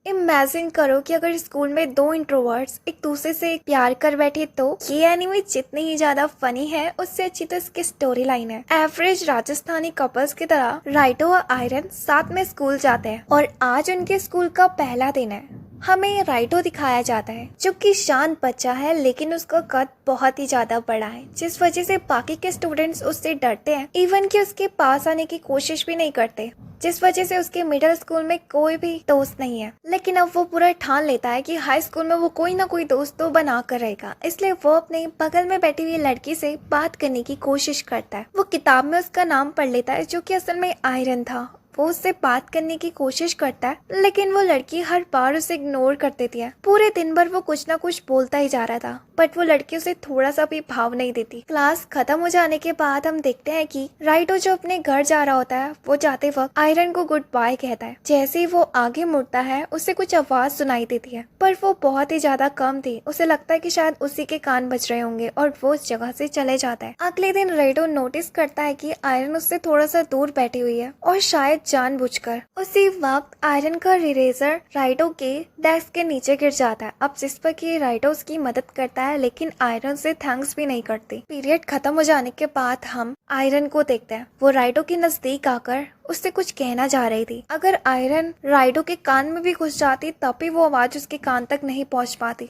Imagine करो कि अगर स्कूल में दो इंट्रोवर्ट्स एक दूसरे से प्यार कर बैठे तो ये एनीमे जितनी ही ज्यादा फनी है उससे अच्छी तो इसकी स्टोरी लाइन है। एवरेज राजस्थानी कपल्स की तरह राइटो और आयरन साथ में स्कूल जाते हैं और आज उनके स्कूल का पहला दिन है। हमें राइटो दिखाया जाता है जो कि शांत बच्चा है, लेकिन उसका कद बहुत ही ज्यादा बड़ा है जिस वजह से बाकी के स्टूडेंट्स उससे डरते हैं, इवन कि उसके पास आने की कोशिश भी नहीं करते, जिस वजह से उसके मिडिल स्कूल में कोई भी दोस्त नहीं है। लेकिन अब वो पूरा ठान लेता है कि हाई स्कूल में वो कोई ना कोई दोस्त तो बना कर रहेगा, इसलिए वो अपने बगल में बैठी हुई लड़की से बात करने की कोशिश करता है। वो किताब में उसका नाम पढ़ लेता है जो कि असल में आयरन था। वो उससे बात करने की कोशिश करता है लेकिन वो लड़की हर बार उसे इग्नोर कर देती है। पूरे दिन भर वो कुछ ना कुछ बोलता ही जा रहा था बट वो लड़की उसे थोड़ा सा भी भाव नहीं देती। क्लास खत्म हो जाने के बाद हम देखते हैं कि राइटो जो अपने घर जा रहा होता है वो जाते वक्त आयरन को गुड बाय कहता है। जैसे ही वो आगे मुड़ता है उसे कुछ आवाज सुनाई देती है पर वो बहुत ही ज्यादा कम थी। उसे लगता है कि शायद उसी के कान बज रहे होंगे और वो उस जगह से चले जाता है। अगले दिन राइटो नोटिस करता है कि आयरन उससे थोड़ा सा दूर बैठी हुई है और शायद जानबूझकर। उसी वक्त आयरन का इरेजर राइटो के डेस्क के नीचे गिर जाता है। अब जिस पर कि राइटो उसकी मदद करता है लेकिन आयरन से थैंक्स भी नहीं करती। पीरियड खत्म हो जाने के बाद हम आयरन को देखते हैं। वो राइटो के नजदीक आकर उससे कुछ कहना चाह रही थी। अगर आयरन राइटो के कान में भी घुस जाती तब भी वो आवाज उसके कान तक नहीं पहुंच पाती।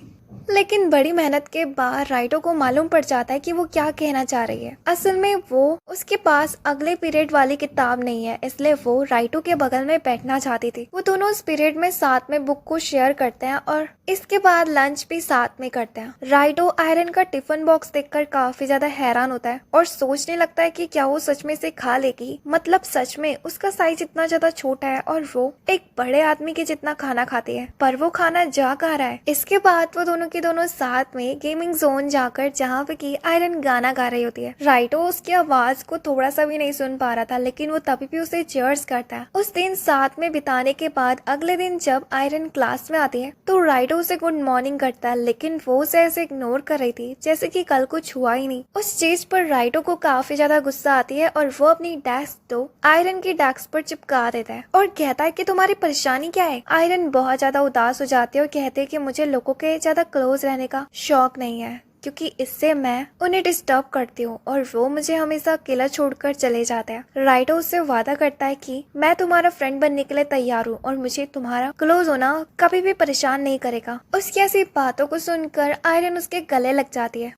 लेकिन बड़ी मेहनत के बाद राइटो को मालूम पड़ जाता है कि वो क्या कहना चाह रही है। असल में वो उसके पास अगले पीरियड वाली किताब नहीं है, इसलिए वो राइटो के बगल में बैठना चाहती थी। वो दोनों उस पीरियड में साथ में बुक को शेयर करते हैं और इसके बाद लंच भी साथ में करते हैं। राइटो आयरन का टिफिन बॉक्स देखकर काफी ज्यादा हैरान होता है और सोचने लगता है कि क्या वो सच में से खा लेगी। मतलब सच में उसका साइज इतना ज्यादा छोटा है और वो एक बड़े आदमी के जितना खाना खाती है, पर वो खाना जा कहाँ रहा है। इसके बाद वो दोनों के दोनों साथ में गेमिंग जोन जाकर जहाँ पे की आयरन गाना गा रही होती है। राइटो उसकी आवाज को थोड़ा सा भी नहीं सुन पा रहा था लेकिन वो तभी भी उसे चीयर्स करता है। उस दिन साथ में बिताने के बाद अगले दिन जब आयरन क्लास में आती है तो राइटो उसे गुड मॉर्निंग करता है लेकिन वो उसे ऐसे इग्नोर कर रही थी जैसे कि कल कुछ हुआ ही नहीं। उस चीज पर राइटो को काफी ज्यादा गुस्सा आती है और वो अपनी डेस्क तो आयरन की डेस्क पर चिपका देता है और कहता है कि तुम्हारी परेशानी क्या है। आयरन बहुत ज्यादा उदास हो जाती है और कहते है कि मुझे लोगों के ज्यादा क्लोज रहने का शौक नहीं है क्योंकि इससे मैं उन्हें डिस्टर्ब करती हूँ और वो मुझे हमेशा अकेला छोड़कर चले जाते हैं। राइटो उससे वादा करता है कि मैं तुम्हारा फ्रेंड बनने के लिए तैयार हूँ और मुझे तुम्हारा क्लोज होना कभी भी परेशान नहीं करेगा। उसकी ऐसी बातों को सुनकर आयरन उसके गले लग जाती है।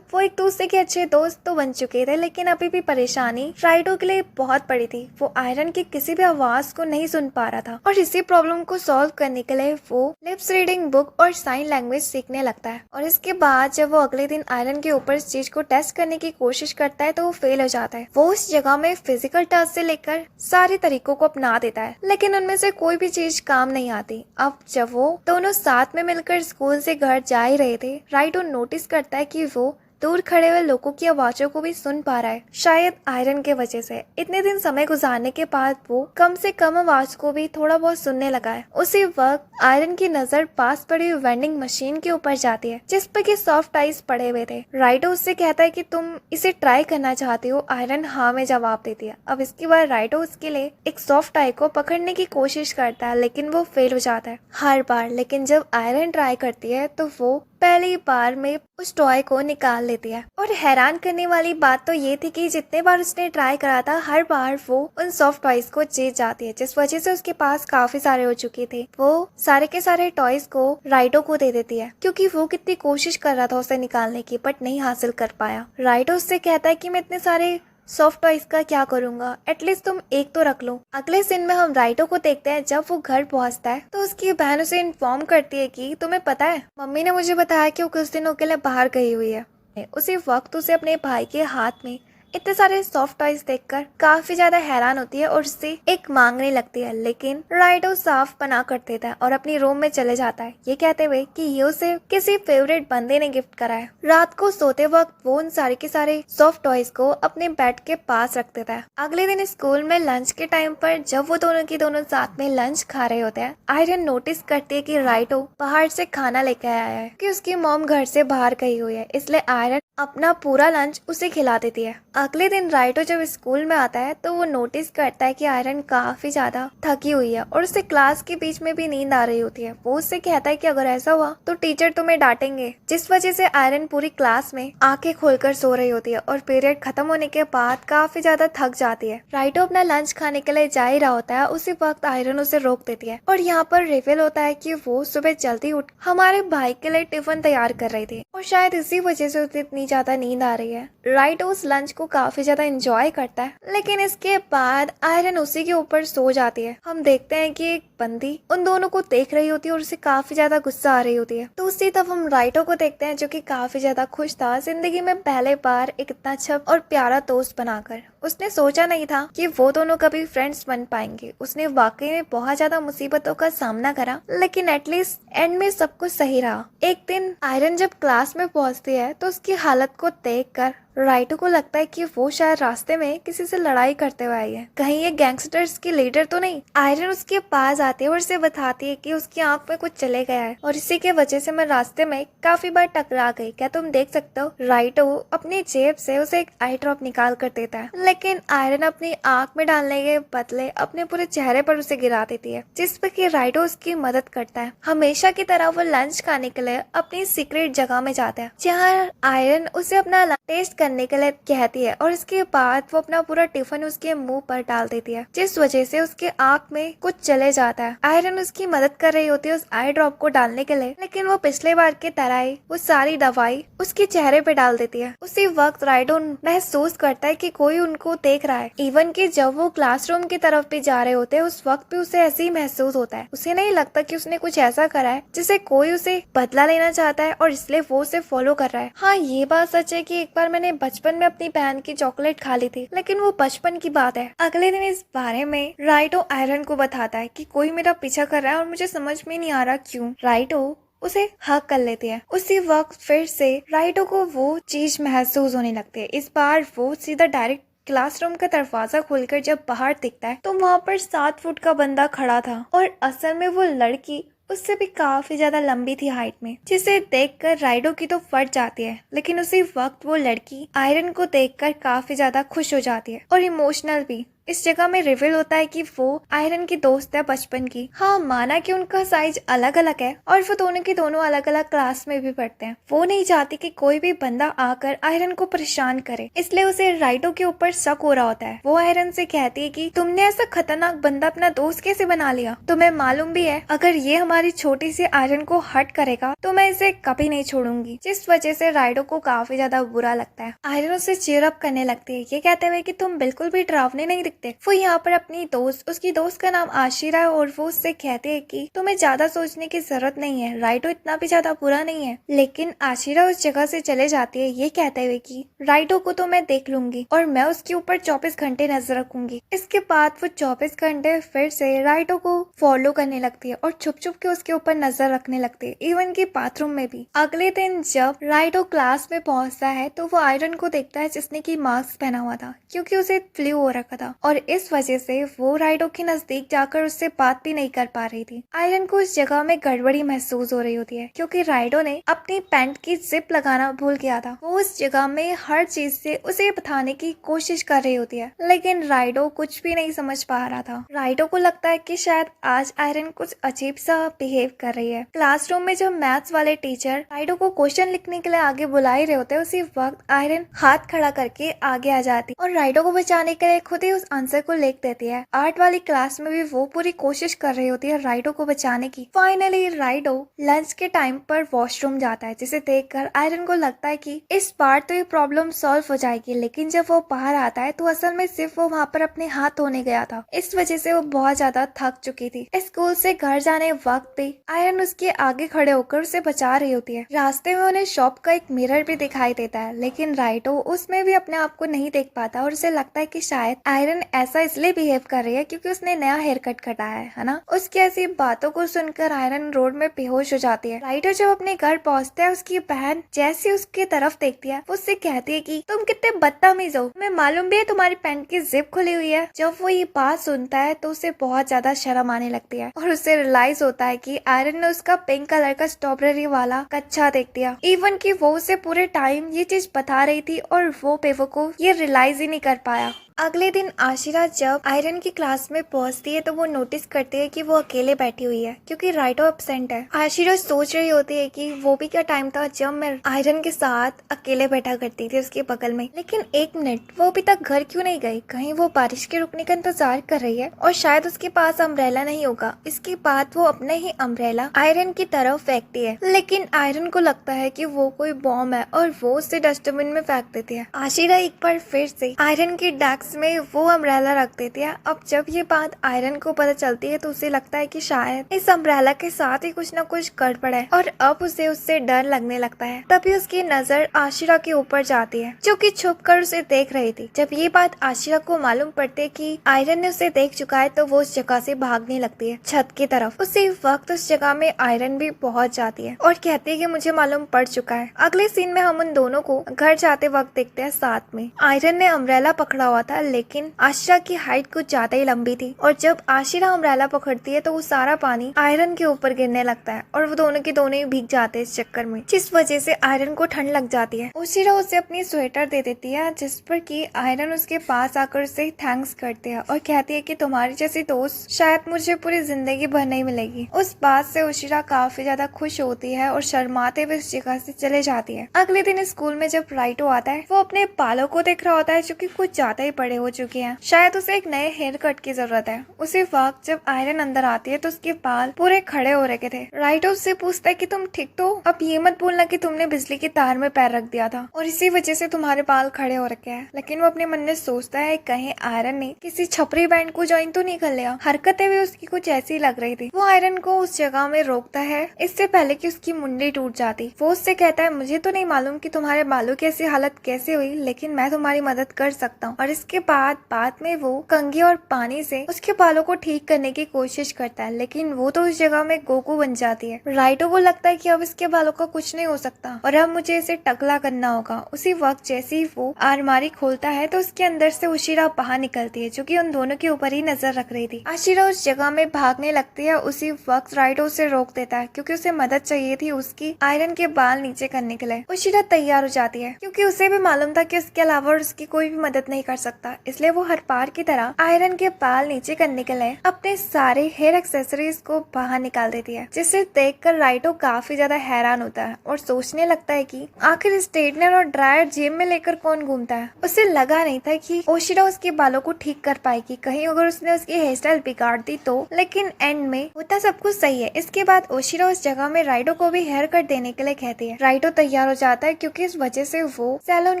वो एक दूसरे के अच्छे दोस्त तो बन चुके थे लेकिन अभी भी परेशानी राइटो के लिए बहुत बड़ी थी। वो आयरन की किसी भी आवाज को नहीं सुन पा रहा था और इसी प्रॉब्लम को सॉल्व करने के लिए वो लिप्स रीडिंग बुक और साइन लैंग्वेज सीखने लगता है। और इसके बाद जब वो अगले दिन आयरन के ऊपर इस चीज को टेस्ट करने की कोशिश करता है तो वो फेल हो जाता है। वो उस जगह में फिजिकल टच से लेकर सारे तरीकों को अपना देता है लेकिन उनमें से कोई भी चीज काम नहीं आती। अब जब वो दोनों साथ में मिलकर स्कूल से घर जा ही रहे थे, राइटो नोटिस करता है कि वो दूर खड़े हुए लोगों की आवाजों को भी सुन पा रहा है, शायद आयरन के वजह से। इतने दिन समय गुजारने के बाद वो कम से कम आवाज को भी थोड़ा बहुत सुनने लगा है। उसी वक्त आयरन की नजर पास पड़ी हुई वेंडिंग मशीन के ऊपर जाती है जिस पर कि सॉफ्ट आइस पड़े हुए थे। राइटो उससे कहता है कि तुम इसे ट्राई करना चाहती हो। आयरन हाँ में जवाब देती है। अब इसके बाद राइटो उसके लिए एक सॉफ्ट आई को पकड़ने की कोशिश करता है लेकिन वो फेल हो जाता है हर बार। लेकिन जब आयरन ट्राई करती है तो वो पहली बार में उस टॉय को निकाल लेती है। और हैरान करने वाली बात तो ये थी कि जितने बार उसने ट्राई करा था हर बार वो उन सॉफ्ट टॉयज को जीत जाती है, जिस वजह से उसके पास काफी सारे हो चुके थे। वो सारे के सारे टॉयज को राइटो को दे देती है क्योंकि वो कितनी कोशिश कर रहा था उसे निकालने की बट नहीं हासिल कर पाया। राइटो उससे कहता है कि मैं इतने सारे सॉफ्ट टॉयज का क्या करूंगा, एटलीस्ट तुम एक तो रख लो। अगले सीन में हम राइटो को देखते हैं। जब वो घर पहुंचता है तो उसकी बहन उसे इन्फॉर्म करती है कि तुम्हें पता है मम्मी ने मुझे बताया कि वो कुछ दिनों के लिए बाहर गई हुई है। उसी वक्त उसे अपने भाई के हाथ में इतने सारे सॉफ्ट टॉयज देखकर काफी ज्यादा हैरान होती है और उससे एक मांगने लगती है लेकिन राइटो साफ मना कर देता है और अपनी रूम में चले जाता है ये कहते हुए कि ये उसे किसी फेवरेट बंदे ने गिफ्ट करा है। रात को सोते वक्त वो उन सारे के सारे सॉफ्ट टॉयज को अपने बेड के पास रख देता है। अगले दिन स्कूल में लंच के टाइम पर जब वो दोनों की दोनों साथ में लंच खा रहे होते हैं, आयरन नोटिस करती है कि राइटो बाहर से खाना लेकर आया है कि उसकी मॉम घर से बाहर गई हुई है, इसलिए आयरन अपना पूरा लंच उसे खिला देती है। अगले दिन राइटो जब स्कूल में आता है तो वो नोटिस करता है कि आयरन काफी ज्यादा थकी हुई है और उसे क्लास के बीच में भी नींद आ रही होती है। वो उससे कहता है कि अगर ऐसा हुआ तो टीचर तुम्हें डांटेंगे, जिस वजह से आयरन पूरी क्लास में आंखें खोलकर सो रही होती है और पीरियड खत्म होने के बाद काफी ज्यादा थक जाती है। राइटो अपना लंच खाने के लिए जा ही रहा होता है, उसी वक्त आयरन उसे रोक देती है और यहाँ पर रिवील होता है कि वो सुबह जल्दी उठ हमारे भाई के लिए टिफिन तैयार कर रही थी और शायद इसी वजह से उसे इतनी ज्यादा नींद आ रही है। राइटो उस लंच को काफी ज्यादा एंजॉय करता है, लेकिन इसके बाद आयरन उसी के ऊपर सो जाती है। हम देखते हैं कि एक बंदी उन दोनों को देख रही होती है और उसे काफी ज्यादा गुस्सा आ रही होती है। तो उसी तरफ हम राइटो को देखते हैं जो कि काफी ज्यादा खुश था जिंदगी में पहले बार एक इतना अच्छा और प्यारा दोस्त बनाकर। उसने सोचा नहीं था कि वो दोनों कभी फ्रेंड्स बन पाएंगे। उसने वाकई में बहुत ज्यादा मुसीबतों का सामना करा, लेकिन एटलीस्ट एंड में सब कुछ सही रहा। एक दिन आयरन जब क्लास में पहुंचती है तो उसकी हालत को देखकर राइटो को लगता है कि वो शायद रास्ते में किसी से लड़ाई करते हुए आई है। कहीं ये गैंगस्टर्स की लीडर तो नहीं। आयरन उसके पास आती है और उसे बताती है कि उसकी आंख में कुछ चले गया है और इसी के वजह से मैं रास्ते में काफी बार टकरा गई, क्या तुम देख सकते हो। राइटो अपनी जेब से उसे एक आई ड्रॉप निकाल कर देता है, लेकिन आयरन अपनी आंख में डालने के बदले अपने पूरे चेहरे पर उसे गिरा देती है, जिस पर कि राइटो उसकी मदद करता है। हमेशा की तरह वो लंच खाने के लिए अपनी सीक्रेट जगह में जाता है जहाँ आयरन उसे अपना टेस्ट करने के लिए कहती है और इसके बाद वो अपना पूरा टिफिन उसके मुंह पर डाल देती है, जिस वजह से उसके आंख में कुछ चले जाता है। आयरन उसकी मदद कर रही होती है उस आई ड्रॉप को डालने के लिए, लेकिन वो पिछले बार के तरह ही वो सारी दवाई उसके चेहरे पे डाल देती है। उसी वक्त राइडो महसूस करता है कि कोई उनको देख रहा है। इवन कि जब वो क्लासरूम की तरफ भी जा रहे होते हैं उस वक्त भी उसे ऐसे ही महसूस होता है। उसे नहीं लगता कि उसने कुछ ऐसा करा है जिसे कोई उसे बदला लेना चाहता है और इसलिए वो उसे फॉलो कर रहा है। हाँ, ये बात सच है कि एक बार मैंने बचपन में अपनी बहन की चॉकलेट खा ली थी, लेकिन वो बचपन की बात है। अगले दिन इस बारे में राइटो आयरन को बताता है कि कोई मेरा पीछा कर रहा है और मुझे समझ में नहीं आ रहा क्यों। राइटो उसे हक कर लेती है। उसी वक्त फिर से राइटो को वो चीज महसूस होने लगती है। इस बार वो सीधा डायरेक्ट क्लासरूम का दरवाजा खोलकर जब बाहर दिखता है तो वहाँ पर 7 फुट का बंदा खड़ा था और असल में वो लड़की उससे भी काफी ज्यादा लंबी थी हाइट में, जिसे देखकर राइडो की तो फट जाती है। लेकिन उसी वक्त वो लड़की आयरन को देखकर काफी ज्यादा खुश हो जाती है और इमोशनल भी। इस जगह में रिवील होता है कि वो आयरन की दोस्त है बचपन की। हाँ, माना कि उनका साइज अलग अलग है और वो दोनों की दोनों अलग अलग क्लास में भी पढ़ते हैं। वो नहीं चाहती कि कोई भी बंदा आकर आयरन को परेशान करे, इसलिए उसे राइडो के ऊपर शक हो रहा होता है। वो आयरन से कहती है कि तुमने ऐसा खतरनाक बंदा अपना दोस्त कैसे बना लिया। तुम्हें मालूम भी है अगर ये हमारी छोटी सी आयरन को हर्ट करेगा तो मैं इसे कभी नहीं छोड़ूंगी, जिस वजह से राइडो को काफी ज्यादा बुरा लगता है। आयरन उसे चीयर अप करने लगती है, ये कहते हुए कि तुम बिल्कुल भी डरावने नहीं। वो यहाँ पर अपनी दोस्त, उसकी दोस्त का नाम आशिरा है और वो उससे कहते हैं कि तुम्हें ज्यादा सोचने की जरूरत नहीं है, राइडो इतना भी ज्यादा बुरा नहीं है। लेकिन आशिरा उस जगह से चले जाती है ये कहते हुए कि राइडो को तो मैं देख लूंगी और मैं उसके ऊपर 24 घंटे नजर रखूंगी। इसके बाद वो 24 घंटे फिर से राइडो को फॉलो करने लगती है और छुप छुप के उसके ऊपर नजर रखने लगती है, इवन की बाथरूम में भी। अगले दिन जब राइडो क्लास में पहुंचता है तो वो आयरन को देखता है जिसने की मास्क पहना हुआ था, क्योंकि उसे फ्लू हो रखा था और इस वजह से वो राइडो के नजदीक जाकर उससे बात भी नहीं कर पा रही थी। आयरन को इस जगह में गड़बड़ी महसूस हो रही होती है क्योंकि राइडो ने अपनी पैंट की जिप लगाना भूल गया था। वो उस जगह में हर चीज से उसे बताने की कोशिश कर रही होती है, लेकिन राइडो कुछ भी नहीं समझ पा रहा था। राइडो को लगता है कि शायद आज आयरन कुछ अजीब सा बिहेव कर रही है। क्लासरूम में जब मैथ्स वाले टीचर राइडो को क्वेश्चन लिखने के लिए आगे बुला ही रहे होते हैं, उसी वक्त आयरन हाथ खड़ा करके आगे आ जाती और राइडो को बचाने के लिए खुद ही उस आंसर को लिख देती है। आर्ट वाली क्लास में भी वो पूरी कोशिश कर रही होती है राइडो को बचाने की। फाइनली राइडो लंच के टाइम पर वॉशरूम जाता है, जिसे देखकर आयरन को लगता है कि इस बार तो ये प्रॉब्लम सॉल्व हो जाएगी। लेकिन जब वो बाहर आता है तो असल में सिर्फ वो वहाँ पर अपने हाथ धोने गया था, इस वजह से वो बहुत ज्यादा थक चुकी थी। स्कूल से घर जाने वक्त भी आयरन उसके आगे खड़े होकर उसे बचा रही होती है। रास्ते में उन्हें शॉप का एक मिरर भी दिखाई देता है, लेकिन राइडो उसमें भी अपने आप को नहीं देख पाता और उसे लगता है कि शायद आयरन आयरन ऐसा इसलिए बिहेव कर रही है क्योंकि उसने नया हेयर कट कटाया है ना। उसकी ऐसी बातों को सुनकर आयरन रोड में बेहोश हो जाती है। राइडो जब अपने घर पहुंचता है, उसकी बहन जैसी उसकी तरफ देखती है वो उससे कहती है कि तुम कितने बदतमीज हो, तुम्हें मालूम भी है तुम्हारी पैंट की जिप खुली हुई है। जब वो ये बात सुनता है तो उसे बहुत ज्यादा शर्म आने लगती है और उसे रियलाइज होता है कि आयरन ने उसका पिंक कलर का स्ट्रॉबेरी वाला कच्चा देख दिया। इवन कि वो उसे पूरे टाइम ये चीज बता रही थी और वो बेवकूफ ये रियलाइज ही नहीं कर पाया। अगले दिन आशिरा जब आयरन की क्लास में पहुंचती है तो वो नोटिस करती है कि वो अकेले बैठी हुई है क्योंकि राइडो एब्सेंट है। आशिरा सोच रही होती है कि वो भी क्या टाइम था जब मैं आयरन के साथ अकेले बैठा करती थी उसके बगल में। लेकिन एक मिनट, वो अभी तक घर क्यों नहीं गई? कहीं वो बारिश के रुकने का इंतजार कर रही है और शायद उसके पास अम्ब्रेला नहीं होगा। इसके बाद वो अपने ही अम्ब्रेला आयरन की तरफ फेंकती है, लेकिन आयरन को लगता है कि वो कोई बॉम्ब है और वो उसे डस्टबिन में फेंक देती है। आशिरा एक बार फिर से आयरन की डेस्क में वो अम्ब्रेला रख देती है। अब जब ये बात आयरन को पता चलती है तो उसे लगता है कि शायद इस अम्ब्रेला के साथ ही कुछ न कुछ गड़बड़ है और अब उसे उससे डर लगने लगता है। तभी उसकी नजर आशिरा के ऊपर जाती है जो कि छुपकर उसे देख रही थी। जब ये बात आशिरा को मालूम पड़ती है कि आयरन ने उसे देख चुका है तो वो उस जगह से भागने लगती है छत की तरफ। उसी वक्त उस जगह में आयरन भी पहुंच जाती है और कहती है कि मुझे मालूम पड़ चुका है। अगले सीन में हम उन दोनों को घर जाते वक्त देखते हैं साथ में। आयरन ने अम्ब्रेला पकड़ा हुआ था लेकिन आशिरा की हाइट कुछ ज्यादा ही लंबी थी और जब आशिरा अम्ब्रेला पकड़ती है तो वो सारा पानी आयरन के ऊपर गिरने लगता है और वो दोनों के दोनों ही भीग जाते हैं इस चक्कर में, जिस वजह से आयरन को ठंड लग जाती है। आशिरा उसे अपनी स्वेटर दे देती है जिस पर कि आयरन उसके पास आकर उसे थैंक्स करती है और कहती है कि तुम्हारी जैसी दोस्त शायद मुझे पूरी जिंदगी भर नहीं मिलेगी। उस बात से आशिरा काफी ज्यादा खुश होती है और शर्माते हुए उस जगह से चले जाती है। अगले दिन स्कूल में जब राइटो आता है वो अपने बालों को देख रहा होता है जो कि कुछ ज्यादा ही बड़े हो चुके हैं। शायद उसे एक नए हेयर कट की जरूरत है। उसी वक्त जब आयरन अंदर आती है तो उसके बाल पूरे खड़े हो रखे थे। राइटो उससे पूछता है कि तुम ठीक तो? अब ये मत बोलना कि तुमने बिजली की तार में पैर रख दिया था और इसी वजह से तुम्हारे बाल खड़े हो रखे हैं। लेकिन वो अपने मन में सोचता है कहीं आयरन ने किसी छपरी बैंड को ज्वाइन तो नहीं कर लिया। हरकतें भी उसकी कुछ ऐसी लग रही थी। वो आयरन को उस जगह में रोकता है इससे पहले कि उसकी मुंडी टूट जाती। वो उससे कहता है मुझे तो नहीं मालूम कि तुम्हारे बालों की ऐसी हालत कैसे हुई, लेकिन मैं तुम्हारी मदद कर सकता हूँ। और इसके बाद में वो कंघी और पानी से उसके बालों को ठीक करने की कोशिश करता है, लेकिन वो तो उस जगह में गोकू बन जाती है। राइटो को लगता है कि अब इसके बालों का कुछ नहीं हो सकता और अब मुझे इसे टकला करना होगा। उसी वक्त जैसे ही वो अलमारी खोलता है तो उसके अंदर से आशिरा बाहर निकलती है जो कि उन दोनों के ऊपर ही नजर रख रही थी। आशिरा उस जगह में भागने लगती है। उसी वक्त राइटो उसे रोक देता है क्योंकि उसे मदद चाहिए थी उसकी आयरन के बाल नीचे करने के लिए। आशिरा तैयार हो जाती है क्योंकि उसे भी मालूम था कि उसके अलावा उसकी कोई भी मदद नहीं कर सकता, इसलिए वो हर बार की तरह आयरन के बाल नीचे करने के लिए अपने सारे हेयर एक्सेसरीज को बाहर निकाल देती है, जिसे देखकर राइटो काफी ज्यादा हैरान होता है और सोचने लगता है कि आखिर स्ट्रेटनर और ड्रायर जेब में लेकर कौन घूमता है। उसे लगा नहीं था कि आशिरा उसके बालों को ठीक कर पाएगी, कहीं अगर उसने उसकी हेयर स्टाइल बिगाड़ दी तो। लेकिन एंड में होता सब कुछ सही है। इसके बाद आशिरा उस जगह में राइटो को भी हेयर कट देने के लिए कहती है। राइटो तैयार हो जाता है क्योंकि इस वजह से वो सैलून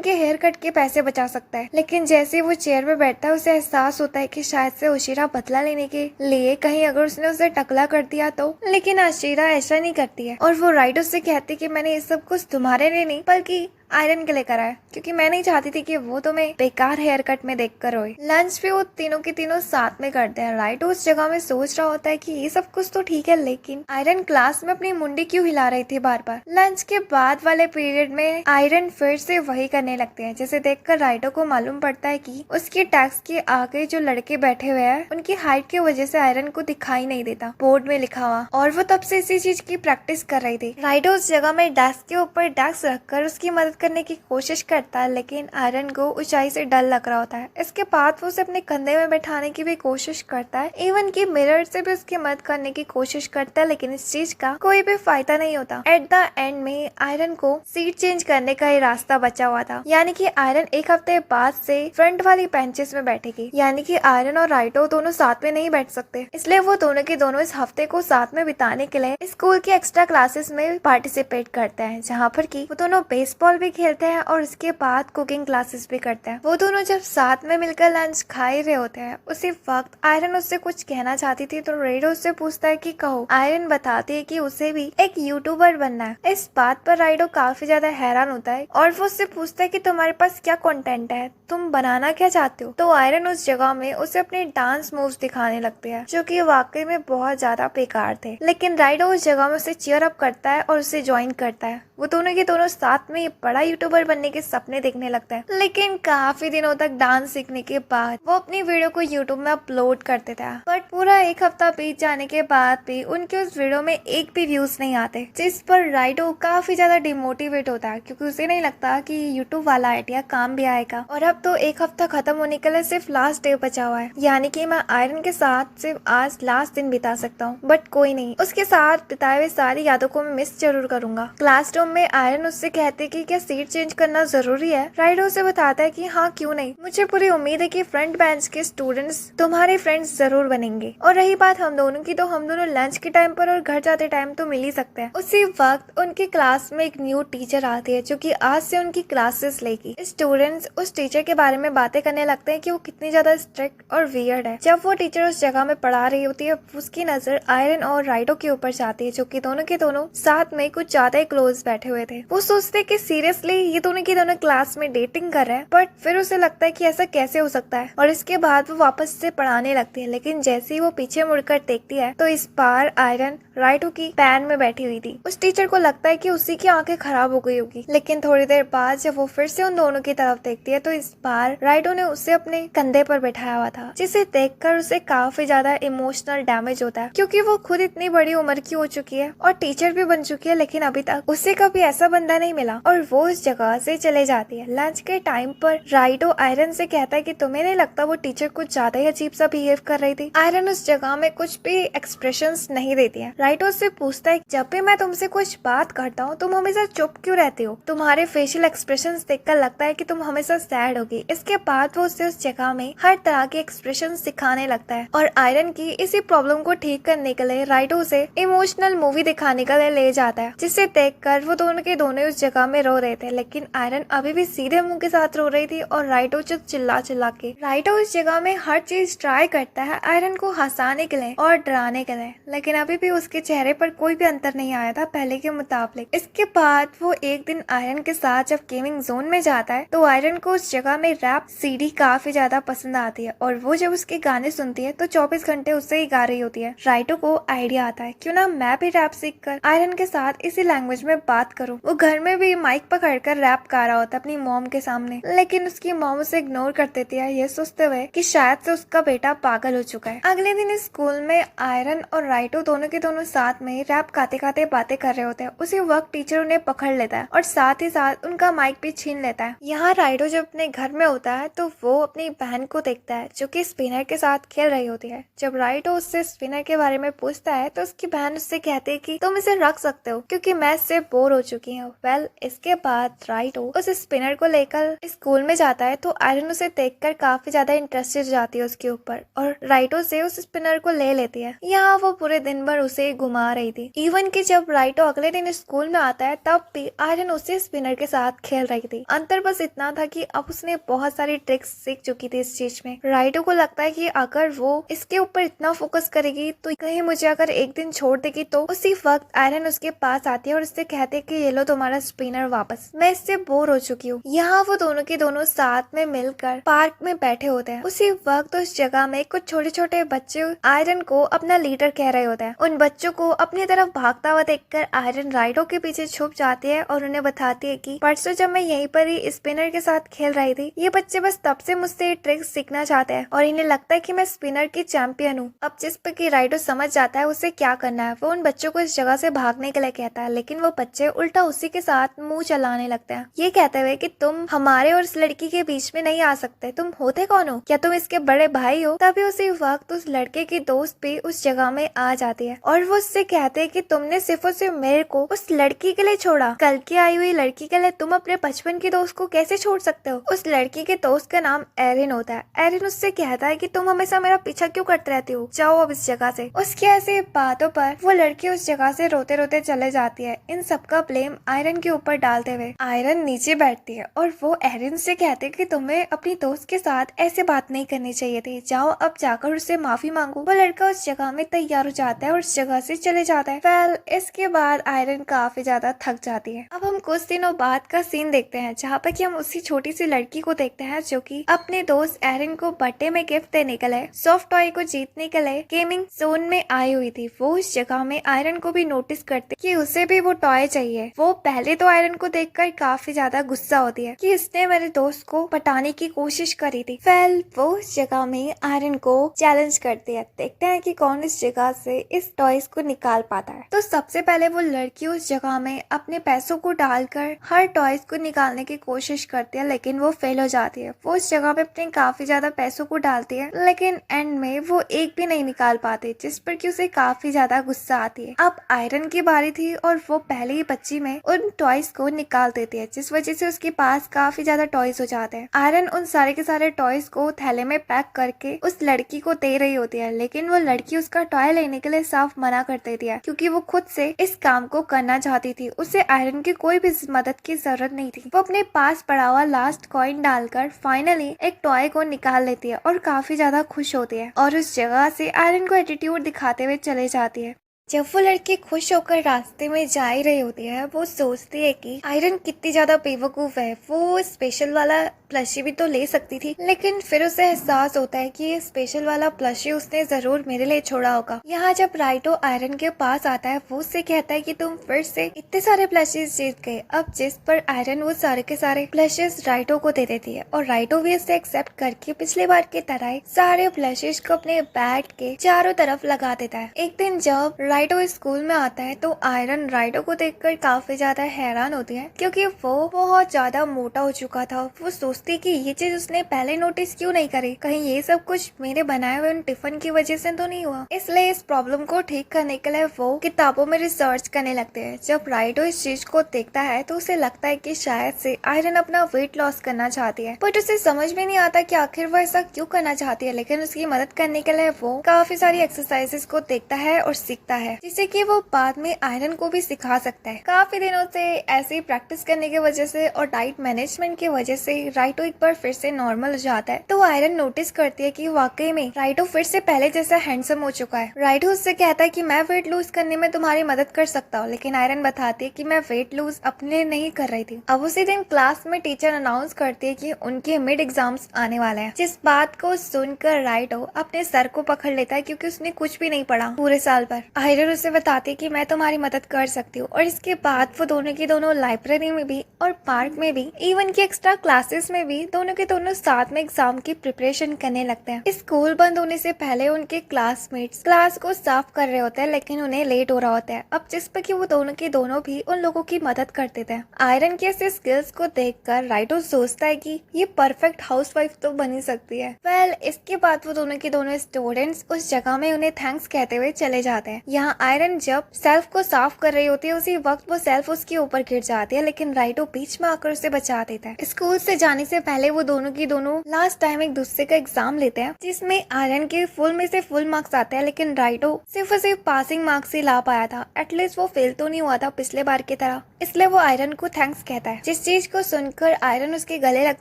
के हेयर कट के पैसे बचा सकता है। लेकिन जैसे वो चेयर पे बैठता है उसे एहसास होता है कि शायद से आशिरा बदला लेने के लिए कहीं अगर उसने उसे टकला कर दिया तो। लेकिन आशिरा ऐसा नहीं करती है और वो राइडो से कहती कि मैंने ये सब कुछ तुम्हारे लिए नहीं बल्कि आयरन के लिए करा है, क्योंकि मैं नहीं चाहती थी कि वो तुम्हें बेकार हेयर कट में देखकर रोए। लंच भी वो तीनों के तीनों साथ में करते हैं। राइट उस जगह में सोच रहा होता है कि ये सब कुछ तो ठीक है, लेकिन आयरन क्लास में अपनी मुंडी क्यों हिला रही थी बार बार। लंच के बाद वाले पीरियड में आयरन फिर से वही करने लगते हैं, जिसे देखकर राइडो को मालूम पड़ता है कि उसकी डेस्क के आगे जो लड़के बैठे हुए हैं उनकी हाइट की वजह से आयरन को दिखाई नहीं देता बोर्ड में लिखा हुआ, और वो तब से इसी चीज की प्रैक्टिस कर रही थी। राइडो उस जगह में डेस्क के ऊपर डेस्क रखकर उसकी मदद करने की कोशिश करता है, लेकिन आयरन को ऊंचाई से डर लग रहा होता है। इसके बाद वो उसे अपने कंधे में बैठाने की भी कोशिश करता है, इवन की मिरर से भी उसकी मदद करने की कोशिश करता है, लेकिन इस चीज का कोई भी फायदा नहीं होता। एट द एंड में आयरन को सीट चेंज करने का ही रास्ता बचा हुआ था, यानी कि आयरन एक हफ्ते बाद से फ्रंट वाली बेंचेस में बैठेगी, यानी कि आयरन और राइडो दोनों साथ में नहीं बैठ सकते। इसलिए वो दोनों के दोनों इस हफ्ते को साथ में बिताने के लिए स्कूल की एक्स्ट्रा क्लासेस में पार्टिसिपेट करते हैं, जहाँ पर की वो दोनों बेसबॉल भी खेलते हैं और उसके बाद कुकिंग क्लासेस भी करते हैं। वो दोनों जब साथ में मिलकर लंच खा ही रहे होते हैं, उसी वक्त आयरन उससे कुछ कहना चाहती थी तो राइडो उससे पूछता है कि कहो। आयरन बताती है कि उसे भी एक यूट्यूबर बनना है। इस बात पर राइडो काफी ज्यादा हैरान होता है और वो उससे पूछता है कि तुम्हारे पास क्या कंटेंट है, तुम बनाना क्या चाहते हो। तो आयरन उस जगह में उसे अपने डांस मूव्स दिखाने लगते हैं जो कि वाकई में बहुत ज्यादा बेकार थे, लेकिन राइडो उस जगह में उसे चीयर अप करता है और उसे ज्वाइन करता है। वो दोनों के दोनों साथ में बड़ा यूट्यूबर बनने के सपने देखने लगते हैं, लेकिन काफी दिनों तक डांस सीखने के बाद वो अपनी वीडियो को यूट्यूब में अपलोड करते थे। बट पूरा एक हफ्ता बीत जाने के बाद भी उनके उस वीडियो में एक भी व्यूज नहीं आते, जिस पर राइडो काफी ज्यादा डिमोटिवेट होता है क्योंकि उसे नहीं लगता कि यूट्यूब वाला आइडिया काम भी आएगा। और अब तो एक हफ्ता खत्म होने के लिए सिर्फ लास्ट डे बचा हुआ है, यानी कि मैं आयरन के साथ सिर्फ आज लास्ट दिन बिता सकता हूँ। बट कोई नहीं, उसके साथ बिताए हुए सारी यादों को मैं मिस जरूर करूंगा। क्लासरूम में आयरन उससे कहते कि क्या सीट चेंज करना जरूरी है। राइडो उसे बताता है कि हाँ क्यों नहीं, मुझे पूरी उम्मीद है कि फ्रंट बेंच के स्टूडेंट्स तुम्हारे फ्रेंड्स जरूर बनेंगे। और रही बात हम दोनों की, तो हम दोनों लंच के टाइम पर और घर जाते टाइम तो मिल ही सकते हैं। उसी वक्त उनकी क्लास में एक न्यू टीचर आती है जो कि आज से उनकी क्लासेस लेगी। स्टूडेंट्स उस टीचर के बारे में बातें करने लगते हैं कि वो कितनी ज्यादा स्ट्रिक्ट और वियर्ड है। जब वो टीचर उस जगह में पढ़ा रही होती है, उसकी नजर आयरन और राइडो के ऊपर जाती है जो कि दोनों के दोनों साथ में कुछ ज्यादा ही क्लोज बैठे हुए थे। वो सोचते कि सीरियसली ये दोनों की दोनों क्लास में डेटिंग कर रहे हैं, बट फिर उसे लगता है कि ऐसा कैसे हो सकता है। और इसके बाद वो वापस से पढ़ाने लगती है, लेकिन जैसे ही वो पीछे मुड़कर देखती है तो इस बार आयरन राइडो की पैन में बैठी हुई थी। उस टीचर को लगता है कि उसी की आंखें खराब हो गई होगी, लेकिन थोड़ी देर बाद जब वो फिर से उन दोनों की तरफ देखती है तो इस बार राइडो ने उसे अपने कंधे पर बैठाया हुआ था, जिसे देखकर उसे काफी ज्यादा इमोशनल डैमेज होता है क्योंकि वो खुद इतनी बड़ी उम्र की हो चुकी है और टीचर भी बन चुकी है, लेकिन अभी तक उसे कभी ऐसा बंदा नहीं मिला और वो उस जगह से चले जाती है। लंच के टाइम पर राइडो आयरन से कहता है कि तुम्हें नहीं लगता वो टीचर कुछ ज्यादा ही अजीब सा बिहेव कर रही थी। आयरन उस जगह में कुछ भी एक्सप्रेशंस नहीं देती है। राइडो से पूछता है जब भी मैं तुमसे कुछ बात करता हूँ तुम हमेशा चुप क्यों रहते हो, तुम्हारे फेशियल एक्सप्रेशंस देखकर लगता है कि तुम हमेशा सैड होगी। इसके बाद वो उसे उस जगह में हर तरह के एक्सप्रेशन सिखाने लगता है और आयरन की इसी प्रॉब्लम को ठीक करने के लिए राइडो उसे इमोशनल मूवी दिखाने के लिए ले जाता है, जिसे देखकर वो दोनों के दोनों उस जगह में रो रहे थे, लेकिन आयरन अभी भी सीधे मुंह के साथ रो रही थी और राइडो चिल्ला चिल्ला के। राइडो उस जगह में हर चीज ट्राई करता है आयरन को हंसाने के लिए और डराने के लिए, लेकिन अभी भी उसके चेहरे पर कोई भी अंतर नहीं आया था पहले के मुताबिक। इसके बाद वो एक दिन आयरन के साथ जब गेमिंग जोन में जाता है तो आयरन को उस जगह में रैप सीडी काफी ज्यादा पसंद आती है और वो जब उसके गाने सुनती है तो 24 घंटे उससे ही गा रही होती है। राइडो को आइडिया आता है क्यों ना मैं भी रैप सीख कर आयरन के साथ इसी लैंग्वेज में बात करूं। वो घर में भी माइक पकड़कर रैप गा रहा होता है अपनी मॉम के सामने, लेकिन उसकी मॉम उसे इग्नोर कर देती है, ये सोचते हुए कि शायद से उसका बेटा पागल हो चुका है। अगले दिन स्कूल में आयरन और राइडो दोनों के दोनों साथ में रैप गाते गाते बातें कर रहे होते हैं। उसी वक्त टीचर उन्हें पकड़ लेता है और साथ ही साथ उनका माइक भी छीन लेता है। यहाँ राइडो जब अपने घर में होता है तो वो अपनी बहन को देखता है जो कि स्पिनर के साथ खेल रही होती है। जब राइडो उससे स्पिनर के बारे में पूछता है तो उसकी बहन उससे कहती है कि तुम इसे रख सकते हो क्योंकि मैं इससे बोर हो चुकी हूँ। वेल, इसके बाद राइडो उस स्पिनर को लेकर स्कूल में जाता है तो आयरन उसे देखकर काफी ज्यादा इंटरेस्टेड जाती है उसके ऊपर और राइडो से उस स्पिनर को ले लेती है। यहाँ वो पूरे दिन भर उसे घुमा रही थी। इवन कि जब राइडो अगले दिन स्कूल में आता है तब भी आयरन उसे स्पिनर के साथ खेल रही थी। अंतर बस इतना था कि अब उसने बहुत सारी ट्रिक्स सीख चुकी थी इस चीज में। राइडो को लगता है कि अगर वो इसके ऊपर इतना फोकस करेगी तो कहीं मुझे अगर एक दिन छोड़ देगी तो उसी वक्त आयरन उसके पास आती है और उससे कहती है कि ये लो तुम्हारा स्पिनर वापस, मैं इससे बोर हो चुकी हूँ। यहाँ वो दोनों के दोनों साथ में मिलकर पार्क में बैठे होते हैं। उसी वक्त उस जगह में कुछ छोटे छोटे बच्चे आयरन को अपना लीडर कह रहे होते हैं। उन बच्चों को अपनी तरफ भागता हुआ देखकर आयरन राइडो के पीछे छुप जाती है और उन्हें बताती है कि परसों जब मैं यहीं पर ही स्पिनर के साथ खेल रही थी, ये बच्चे बस तब से मुझसे ये ट्रिक्स सीखना चाहते हैं और इन्हें लगता है कि मैं स्पिनर की चैंपियन हूँ। अब जिस पे कि राइडो समझ जाता है उसे क्या करना है, वो उन बच्चों को इस जगह से भागने के लिए कहता है, लेकिन वो बच्चे उल्टा उसी के साथ मुंह चलाने लगते हैं, ये कहते हुए कि तुम हमारे और इस लड़की के बीच में नहीं आ सकते, तुम होते कौन हो, क्या तुम इसके बड़े भाई हो। तभी उसी वक्त उस लड़के की दोस्त भी उस जगह में आ जाती है और वो उससे कहते हैं कि तुमने सिर्फ और सिर्फ मेरे को उस लड़की के लिए छोड़ा, कल की आई हुई लड़की के लिए तुम अपने बचपन की दोस्त को कैसे छोड़ सकते हो। उस लड़की के दोस्त का नाम एरिन होता है। एरिन उससे कहता है कि तुम हमेशा मेरा पीछा क्यों करते रहती हो, जाओ अब इस जगह से। उसकी ऐसी बातों पर वो लड़की उस जगह से रोते रोते चले जाती है, इन सबका ब्लेम आयरन के ऊपर डालते हुए। आयरन नीचे बैठती है और वो एरिन से कहते हैं कि तुम्हें अपनी दोस्त के साथ ऐसे बात नहीं करनी चाहिए थी, जाओ अब जाकर उससे माफी मांगो। वो लड़का उस जगह में तैयार हो जाता है और उस जगह से चले जाता है। वेल इसके बाद आयरन काफी ज्यादा थक जाती है। अब हम कुछ दिनों बाद का सीन देखते हैं जहाँ पे कि हम उसी छोटी सी लड़की को देखते हैं जो कि अपने दोस्त एरिन को बर्थडे में गिफ्ट देने के लिए सॉफ्ट टॉय को जीतने के लिए गेमिंग जोन में आई हुई थी। वो उस जगह में आयरन को भी नोटिस करते कि उसे भी वो टॉय चाहिए। वो पहले तो आयरन को देखकर काफी ज्यादा गुस्सा होती है कि इसने मेरे दोस्त को पटाने की कोशिश करी थी। वेल वो उस जगह में आयरन को चैलेंज करती है, देखते हैं कि कौन इस जगह से इस टॉयज को निकाल पाता है। तो सबसे पहले वो लड़की उस जगह में अपने पैसों को डालकर हर टॉयज को निकालने की कोशिश करती है, लेकिन वो फेल हो जाती है। वो उस जगह पे अपने काफी ज्यादा पैसों को डालती है, लेकिन एंड में वो एक भी नहीं निकाल पाते, जिस पर कि उसे काफी ज्यादा गुस्सा आती है। अब आयरन की बारी थी और वो पहले ही बच्ची में उन टॉयज को निकाल देती है, जिस वजह से उसके पास काफी ज्यादा टॉयज हो जाते हैं। आयरन उन सारे के सारे टॉयज को थैले में पैक करके उस लड़की को दे रही होती है, लेकिन वो लड़की उसका टॉय लेने के लिए साफ मना कर देती है, क्योंकि वो खुद से इस काम को करना चाहती थी। उसे आयरन की कोई भी मदद की जरूरत नहीं थी। वो अपने पास पड़ा हुआ लास्ट कॉइन डालकर फाइनली एक टॉय को निकाल लेती है और काफी ज्यादा खुश होती है और उस जगह से आयरन को एटीट्यूड दिखाते हुए चले जाती है। जब वो लड़की खुश होकर रास्ते में जा ही रही होती है, वो सोचती है कि आयरन कितनी ज्यादा बेवकूफ है, वो स्पेशल वाला प्लशी भी तो ले सकती थी। लेकिन फिर उसे एहसास होता है कि ये स्पेशल वाला प्लशी उसने जरूर मेरे लिए छोड़ा होगा। यहाँ जब राइटो आयरन के पास आता है, वो उससे कहता है कि तुम फिर से इतने सारे प्लशीज जीत गए। अब जिस पर आयरन वो सारे के सारे प्लशीज राइटो को दे देती है और राइटो भी उसे एक्सेप्ट करके पिछले बार की तरह सारे प्लशीज को अपने बैग के चारों तरफ लगा देता है। एक दिन जब राइटो स्कूल में आता है तो आयरन राइटो को देखकर काफी ज्यादा हैरान होती है, क्योंकि वो बहुत ज्यादा मोटा हो चुका था। वो सोचती कि ये चीज उसने पहले नोटिस क्यों नहीं करी, कहीं ये सब कुछ मेरे बनाए हुए उन टिफिन की वजह से तो नहीं हुआ। इसलिए इस प्रॉब्लम को ठीक करने के लिए वो किताबों में रिसर्च करने लगते हैं। जब राइटो इस चीज को देखता है तो उसे लगता है कि शायद से आयरन अपना वेट लॉस करना चाहती है, बट उसे समझ में नहीं आता कि आखिर वो ऐसा क्यों करना चाहती है। लेकिन उसकी मदद करने के लिए वो काफी सारी एक्सरसाइजेस को देखता है और सीखता है, जिससे कि वो बाद में आयरन को भी सिखा सकता है। काफी दिनों से ऐसी प्रैक्टिस करने की वजह से और डाइट मैनेजमेंट की वजह से राइटो एक बार फिर से नॉर्मल हो जाता है। तो आयरन नोटिस करती है कि वाकई में राइटो फिर से पहले जैसा हैंडसम हो चुका है। राइटो उससे कहता है कि मैं वेट लूज करने में तुम्हारी मदद कर सकता हूँ, लेकिन आयरन बताती है कि मैं वेट लूज अपने लिए नहीं कर रही थी। अब उसी दिन क्लास में टीचर अनाउंस करती है कि उनके मिड एग्जाम्स आने वाले हैं, जिस बात को सुनकर राइटो अपने सर को पकड़ लेता है, क्योंकि उसने कुछ भी नहीं पढ़ा पूरे साल पर। आयरन उसे बताती है कि मैं तुम्हारी मदद कर सकती हूँ, और इसके बाद वो दोनों की दोनों लाइब्रेरी में भी और पार्क में भी, इवन की एक्स्ट्रा क्लासेस में भी दोनों के दोनों साथ में एग्जाम की प्रिपरेशन करने लगते हैं। स्कूल बंद होने से पहले उनके क्लासमेट्स क्लास को साफ कर रहे होते हैं, लेकिन उन्हें लेट हो रहा होता है। अब जिस पर कि वो दोनों की दोनों भी उन लोगों की मदद करते थे। आयरन के ऐसे स्किल्स को देखकर राइटो सोचता है कि ये परफेक्ट हाउसवाइफ तो बन ही सकती है। वेल इसके बाद वो दोनों के दोनों स्टूडेंट्स उस जगह में उन्हें थैंक्स कहते हुए चले जाते हैं। यहाँ आयरन जब सेल्फ को साफ कर रही होती है, उसी वक्त वो सेल्फ उसके ऊपर गिर जाती है, लेकिन राइटो बीच में आकर उसे बचा देता है। स्कूल से जाने से पहले वो दोनों की दोनों लास्ट टाइम एक दूसरे का एग्जाम लेते हैं, जिसमें आयरन के फुल में से फुल मार्क्स आते हैं, लेकिन राइटो सिर्फ और सिर्फ पासिंग मार्क्स ही ला पाया था। एटलीस्ट वो फेल तो नहीं हुआ था पिछले बार की तरह, इसलिए वो आयरन को थैंक्स कहता है। जिस चीज को सुनकर आयरन उसके गले लग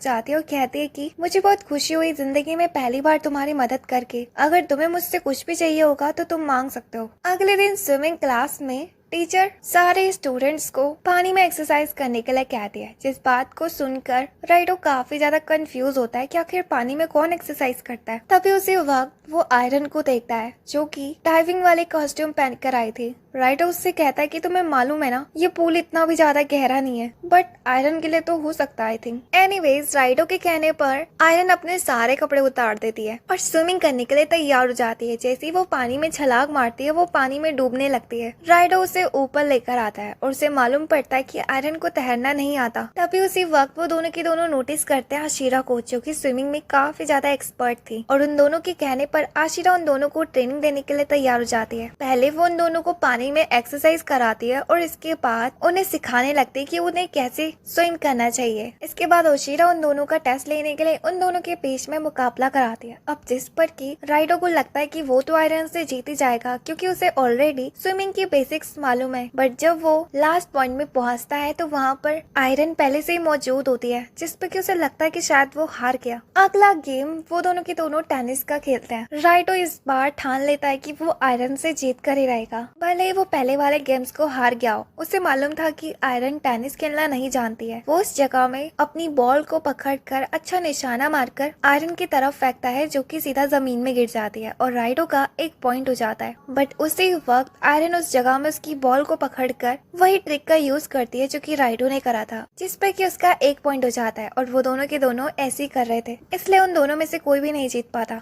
जाती है और कहती है कि मुझे बहुत खुशी हुई जिंदगी में पहली बार तुम्हारी मदद करके। अगर तुम्हें मुझसे कुछ भी चाहिए होगा तो तुम मांग सकते हो। अगले दिन स्विमिंग क्लास में टीचर सारे स्टूडेंट्स को पानी में एक्सरसाइज करने के लिए कहती है, जिस बात को सुनकर राइटो काफी ज्यादा कंफ्यूज होता है कि आखिर पानी में कौन एक्सरसाइज करता है। तभी उसी वक्त वो आयरन को देखता है, जो कि डाइविंग वाले कॉस्ट्यूम पहनकर आई थी। राइटो उससे कहता है कि तुम्हें मालूम है ना, ये पूल इतना भी ज्यादा गहरा नहीं है, बट आयरन के लिए तो हो सकता है आई थिंक। एनीवेज राइटो के कहने पर आयरन अपने सारे कपड़े उतार देती है और स्विमिंग करने के लिए तैयार हो जाती है। जैसे ही वो पानी में छलांग मारती है, वो पानी में डूबने लगती है। राइटो उसे उसे ऊपर लेकर आता है और उसे मालूम पड़ता है कि आयरन को तैरना नहीं आता। तभी उसी वक्त वो दोनों के दोनों नोटिस करते हैं आशिरा को, जो कि स्विमिंग में काफी ज्यादा एक्सपर्ट थी, और उन दोनों के कहने पर आशिरा उन दोनों को ट्रेनिंग देने के लिए तैयार हो जाती है। पहले वो उन दोनों को पानी में एक्सरसाइज कराती है और इसके बाद उन्हें सिखाने लगती है कि उन्हें कैसे स्विम करना चाहिए। इसके बाद आशिरा उन दोनों का टेस्ट लेने के लिए उन दोनों के बीच में मुकाबला कराती है। अब जिस पर कि राइडो को लगता है कि वो तो आयरन से जीत ही जाएगा क्योंकि उसे ऑलरेडी स्विमिंग की बेसिक्स मालूम है। बट जब वो लास्ट पॉइंट में पहुंचता है तो वहाँ पर आयरन पहले से ही मौजूद होती है, जिस पर कि उसे लगता है कि शायद वो हार गया। अगला गेम वो दोनों के दोनों टेनिस का खेलते हैं। राइडो इस बार ठान लेता है कि वो आयरन से जीत कर ही रहेगा, भले ही वो पहले वाले गेम्स को हार गया हो। उसे मालूम था कि आयरन टेनिस खेलना नहीं जानती है। वो उस जगह में अपनी बॉल को पकड़कर अच्छा निशाना मारकर आयरन की तरफ फेंकता है, जो कि सीधा जमीन में गिर जाती है और राइडो का एक पॉइंट हो जाता है। बट उसी वक्त आयरन उस जगह में उसकी बॉल को पकड़कर वही ट्रिक का यूज करती है जो कि राइडो ने करा था, जिस पे कि उसका एक पॉइंट हो जाता है। और वो दोनों के दोनों ऐसे ही कर रहे थे, इसलिए उन दोनों में से कोई भी नहीं जीत पाता।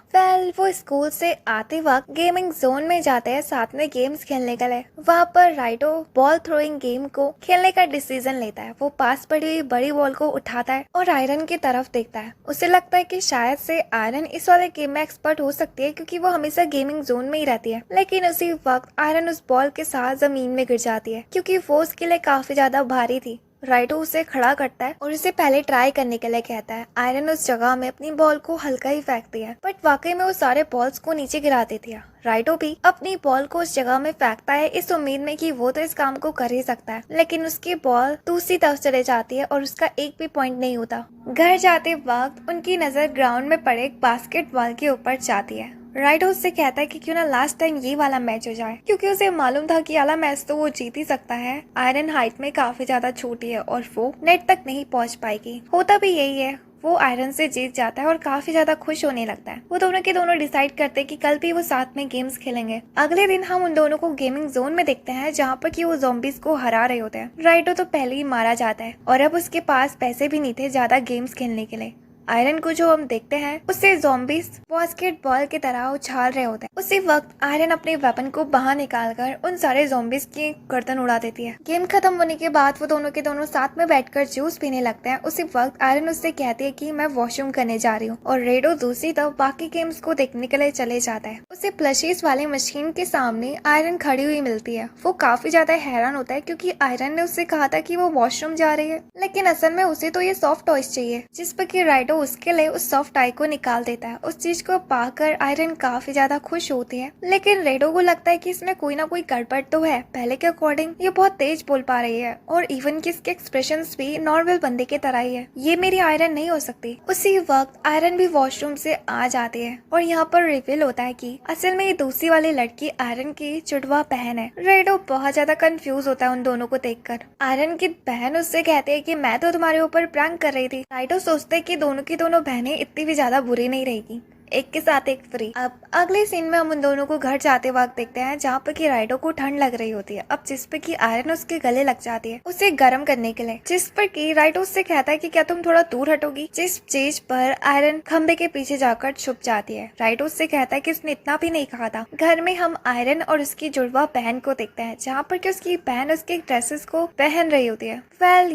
वो स्कूल से आते वक्त गेमिंग जोन में जाते हैं साथ में गेम्स खेलने के लिए। वहाँ पर राइडो बॉल थ्रोइंग गेम को खेलने का डिसीजन लेता है। वो पास पड़ी हुई बड़ी बॉल को उठाता है और आयरन की तरफ देखता है। उसे लगता है कि शायद से आयरन इस वाले गेम में एक्सपर्ट हो सकती है क्योंकि वो हमेशा गेमिंग जोन में ही रहती है। लेकिन उसी वक्त आयरन उस बॉल के साथ जमीन में गिर जाती है क्योंकि वो उसके लिए काफी ज्यादा भारी थी। राइडो उसे खड़ा करता है और उसे पहले ट्राई करने के लिए कहता है। आयरन उस जगह में अपनी बॉल को हल्का ही फेंकती है, बट वाकई में वो सारे बॉल्स को नीचे गिरा देती है। राइडो भी अपनी बॉल को उस जगह में फेंकता है इस उम्मीद में कि वो तो इस काम को कर ही सकता है, लेकिन उसकी बॉल दूसरी तरफ चले जाती है और उसका एक भी पॉइंट नहीं होता। घर जाते वक्त उनकी नजर ग्राउंड में पड़े एक बास्केटबॉल के ऊपर जाती है। राइडो उससे कहता है कि क्यों ना लास्ट टाइम ये वाला मैच हो जाए, क्योंकि उसे मालूम था कि वाला मैच तो वो जीत ही सकता है। आयरन हाइट में काफी ज्यादा छोटी है और वो नेट तक नहीं पहुंच पाएगी। होता भी यही है, वो आयरन से जीत जाता है और काफी ज्यादा खुश होने लगता है। वो दोनों के दोनों डिसाइड करते हैं कि कल भी वो साथ में गेम्स खेलेंगे। अगले दिन हम उन दोनों को गेमिंग जोन में देखते हैं जहाँ पर कि वो ज़ॉम्बीज को हरा रहे होते हैं। राइडो तो पहले ही मारा जाता है और अब उसके पास पैसे भी नहीं थे ज्यादा गेम्स खेलने के लिए। आयरन को जो हम देखते हैं उससे ज़ॉम्बीज बास्केटबॉल की तरह उछाल रहे होते हैं। उसी वक्त आयरन अपने वेपन को बाहर निकालकर उन सारे ज़ॉम्बीज की गर्दन उड़ा देती है। गेम खत्म होने के बाद वो दोनों के दोनों साथ में बैठकर जूस पीने लगते हैं। उसी वक्त आयरन उससे कहती है कि मैं वॉशरूम करने जा रही हूँ और रेडो दूसरी तरफ बाकी गेम्स को देखने के लिए चले जाता है। उसे प्लशीज वाले मशीन के सामने आयरन खड़ी हुई मिलती है। वो काफी ज्यादा हैरान होता है क्योंकि आयरन ने उससे कहा था कि वो वॉशरूम जा रही है, लेकिन असल में उसे तो ये सॉफ्ट टॉयज चाहिए, जिस पर कि राइडो उसके लिए उस सॉफ्ट टाई को निकाल देता है। उस चीज को पाकर आयरन काफी ज्यादा खुश होती है, लेकिन रेडो को लगता है कि इसमें कोई ना कोई गड़बड़ तो है। पहले के अकॉर्डिंग ये बहुत तेज बोल पा रही है और इवन कि इसके एक्सप्रेशंस भी नॉर्मल बंदे की तरह ही है। ये मेरी आयरन नहीं हो सकती। उसी वक्त आयरन भी वॉशरूम से आ जाती है और यहाँ पर रिवील होता है कि असल में ये दूसरी वाली लड़की आयरन की जुड़वा बहन है। रेडो बहुत ज्यादा कंफ्यूज होता है उन दोनों को देखकर। आयरन की बहन उससे कहती है कि मैं तो तुम्हारे ऊपर प्रैंक कर रही थी। राइडो सोचते है कि दोनों की दोनों बहनें इतनी भी ज्यादा बुरी नहीं रहेगी, एक के साथ एक फ्री। अब अगले सीन में हम उन दोनों को घर जाते वक्त देखते हैं जहाँ पर कि राइडो को ठंड लग रही होती है। अब जिस पर कि आयरन उसके गले लग जाती है उसे गर्म करने के लिए, जिस पर कि राइडो उससे कहता है कि क्या तुम थोड़ा दूर हटोगी, जिस चीज पर आयरन खंबे के पीछे जाकर छुप जाती है। राइडो उससे कहता है कि उसने इतना भी नहीं कहा था। घर में हम आयरन और उसकी जुड़वा बहन को देखते हैं जहाँ पर कि उसकी बहन उसके ड्रेसेस को पहन रही होती है।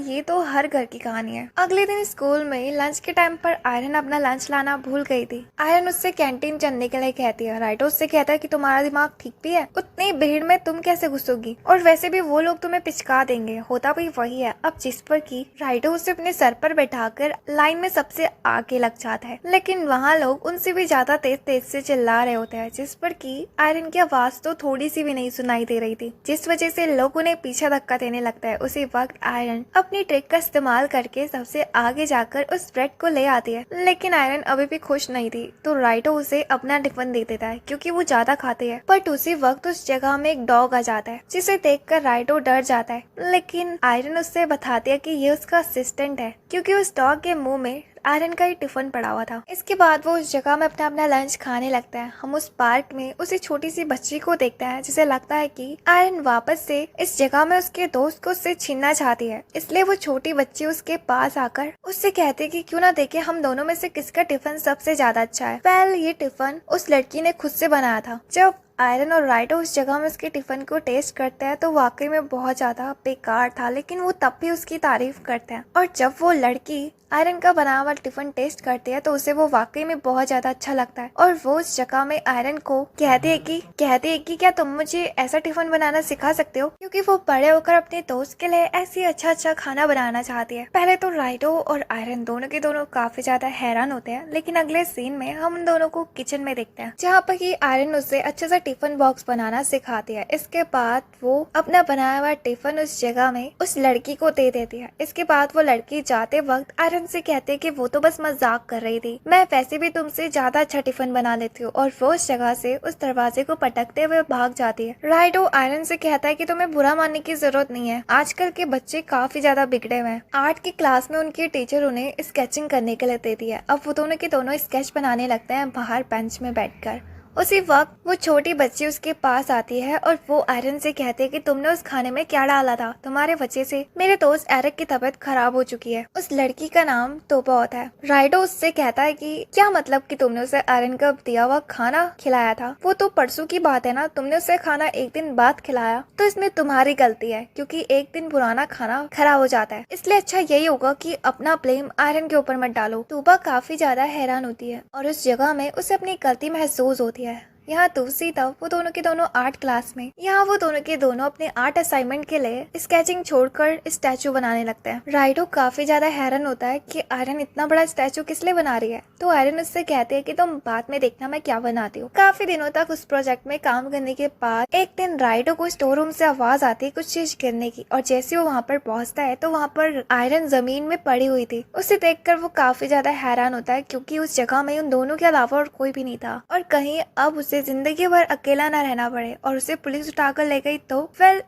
ये तो हर घर की कहानी है। अगले दिन स्कूल में लंच के टाइम पर आयरन अपना लंच लाना भूल गई थी। आयरन उससे कैंटीन चलने के लिए कहती है। राइडो उससे कहता है कि तुम्हारा दिमाग ठीक भी है, उतनी भीड़ में तुम कैसे घुसोगी, और वैसे भी वो लोग तुम्हें पिचका देंगे। होता भी वही है। अब जिस पर कि राइडो उसे अपने सर पर बैठाकर लाइन में सबसे आगे लग जाता है, लेकिन वहाँ लोग उनसे भी ज्यादा तेज तेज से चिल्ला रहे होते हैं, जिस पर कि आयरन की आवाज तो थोड़ी सी भी नहीं सुनाई दे रही थी, जिस वजह से लोग उन्हें पीछे धक्का देने लगता है। उसी वक्त आयरन अपनी ट्रिक का इस्तेमाल करके सबसे आगे जाकर उस ब्रेड को ले आती है, लेकिन आयरन अभी भी खुश नहीं थी, तो राइडो उसे अपना टिफिन दे देता है क्योंकि वो ज्यादा खाते हैं। बट उसी वक्त उस जगह में एक डॉग आ जाता है, जिसे देखकर राइडो डर जाता है, लेकिन आयरन उससे बताती है कि ये उसका असिस्टेंट है क्योंकि उस डॉग के मुंह में आयरन का ही टिफिन पड़ा हुआ था। इसके बाद वो उस जगह में अपना लंच खाने लगता है। हम उस पार्क में उसी छोटी सी बच्ची को देखते हैं जिसे लगता है कि आयरन वापस से इस जगह में उसके दोस्त को उससे छीनना चाहती है, इसलिए वो छोटी बच्ची उसके पास आकर उससे कहती है कि क्यों ना देखे हम दोनों में से किसका टिफिन सबसे ज्यादा अच्छा है। ये टिफिन उस लड़की ने खुद से बनाया था। जब आयरन और राइडो उस जगह में उसके टिफिन को टेस्ट करते हैं तो वाकई में बहुत ज्यादा बेकार था, लेकिन वो तब भी उसकी तारीफ करते हैं। और जब वो लड़की आयरन का बना हुआ टिफिन टेस्ट करती है तो उसे वो वाकई में बहुत ज्यादा अच्छा लगता है और वो उस जगह में आयरन को कहती है कि क्या तुम मुझे ऐसा टिफिन बनाना सिखा सकते हो, क्योंकि वो बड़े होकर अपने दोस्त के लिए ऐसी अच्छा खाना बनाना चाहती है। पहले तो राइडो और आयरन दोनों के दोनों काफी ज्यादा हैरान होते हैं, लेकिन अगले सीन में हम उन दोनों को किचन में देखते हैं जहाँ पर कि आयरन उसे अच्छे से टिफिन बॉक्स बनाना सिखाती है। इसके बाद वो अपना बनाया हुआ टिफिन उस जगह में उस लड़की को दे देती है। इसके बाद वो लड़की जाते वक्त आयरन से कहते कि वो तो बस मजाक कर रही थी, मैं वैसे भी तुमसे ज्यादा अच्छा टिफिन बना लेती हूँ, और वो उस जगह से उस दरवाजे को पटकते हुए भाग जाती है। राइडो आयरन से कहता है कि तुम्हें बुरा मानने की जरूरत नहीं है, आजकल के बच्चे काफी ज्यादा बिगड़े हुए हैं। आर्ट की क्लास में उनके टीचर उन्हें स्केचिंग करने के लिए देती है। अब वो दोनों के दोनों स्केच बनाने लगते हैं बाहर बेंच में बैठकर। उसी वक्त वो छोटी बच्ची उसके पास आती है और वो आयरन से कहती है कि तुमने उस खाने में क्या डाला था, तुम्हारे वजह से मेरे दोस्त एरिक की तबीयत खराब हो चुकी है। उस लड़की का नाम तोबा होता है। राइडो उससे कहता है कि क्या मतलब कि तुमने उसे आयरन का दिया हुआ खाना खिलाया था, वो तो परसों की बात है ना, तुमने उसे खाना एक दिन बाद खिलाया तो इसमें तुम्हारी गलती है, क्योंकि एक दिन पुराना खाना खराब हो जाता है, इसलिए अच्छा यही होगा कि अपना ब्लेम आयरन के ऊपर मत डालो। तोबा काफी ज्यादा हैरान होती है और उस जगह में उसे अपनी गलती महसूस होती है। यहाँ दूसरी तरफ वो दोनों के दोनों आर्ट क्लास में वो दोनों के दोनों अपने आर्ट असाइनमेंट के लिए स्केचिंग छोड़कर स्टैचू बनाने लगते हैं। राइडो काफी ज्यादा हैरान होता है कि आयरन इतना बड़ा स्टैचू किस लिए बना रही है, तो आयरन उससे कहते हैं कि तुम बाद में देखना मैं क्या बनाती हूँ। काफी दिनों तक उस प्रोजेक्ट में काम करने के बाद एक दिन राइडो को स्टोर रूम से आवाज आती है कुछ चीज गिरने की, और जैसे वो वहाँ पर पहुँचता है तो वहाँ पर आयरन जमीन में पड़ी हुई थी। उसे देखकर वो काफी ज्यादा हैरान होता है, क्योंकि उस जगह में उन दोनों के अलावा और कोई भी नहीं था, और कहीं अब उसे जिंदगी भर अकेला न रहना पड़े और उसे पुलिस उठाकर ले गई। तो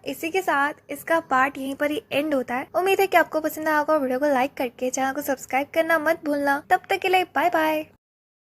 इसी के साथ इसका पार्ट यहीं पर ही एंड होता है। उम्मीद है कि आपको पसंद आया होगा। वीडियो को लाइक करके चैनल को सब्सक्राइब करना मत भूलना। तब तक के लिए बाय बाय।